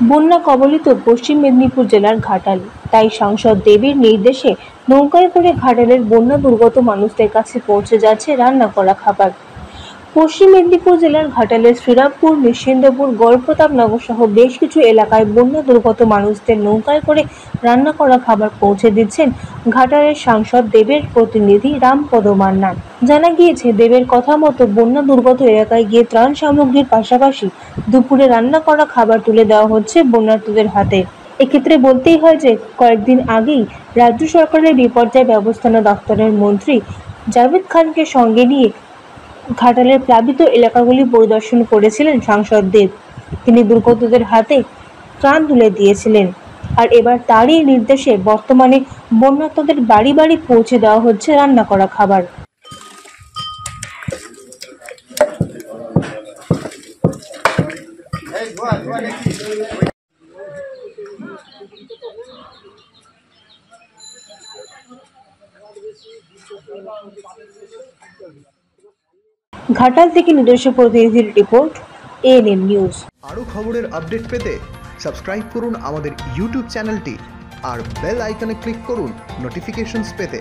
বন্যা কবলিত পশ্চিম মেদিনীপুর জেলার ঘাটাল, তাই সাংসদ দেবীর নির্দেশে নৌকায় করে ঘাটালের বন্যা দুর্গত মানুষদের কাছে পৌঁছে যাচ্ছে রান্না করা খাবার। পশ্চিম মেদিনীপুর জেলার ঘাটালের শ্রীরামপুর, নিশ্চিন্দপুর, গড়প্রতাপনগর সহ বেশ কিছু এলাকায় বন্যা দুর্গত মানুষদের নৌকায় করে রান্না করা খাবার পৌঁছে দিচ্ছেন ঘাটালের সাংসদ দেবের প্রতিনিধি রামপদ মান্না। জানা গিয়েছে, দেবের কথা মতো বন্যা দুর্গত এলাকায় গিয়ে ত্রাণ সামগ্রীর পাশাপাশি দুপুরে রান্না করা খাবার তুলে দেওয়া হচ্ছে বন্যার্তদের হাতে। এক্ষেত্রে বলতেই হয় যে কয়েকদিন আগেই রাজ্য সরকারের বিপর্যয় ব্যবস্থাপনা দপ্তরের মন্ত্রী জাভেদ খানকে সঙ্গে নিয়ে ঘাটালের প্লাবিত এলাকাগুলি পরিদর্শন করেছিলেন সাংসদ দেব। তিনি দুর্গতদের হাতে ত্রাণ তুলে দিয়েছিলেন। আর এবার তারই নির্দেশে বর্তমানে বন্যার্তদের বাড়ি বাড়ি পৌঁছে দেওয়া হচ্ছে রান্না করা খাবার। ঘাটাল থেকে নিজস্ব প্রতিনিধির রিপোর্ট, এএনএন নিউজ। আরও খবরের আপডেট পেতে সাবস্ক্রাইব করুন আমাদের ইউটিউব চ্যানেলটি আর বেল আইকনে ক্লিক করুন নোটিফিকেশনস পেতে।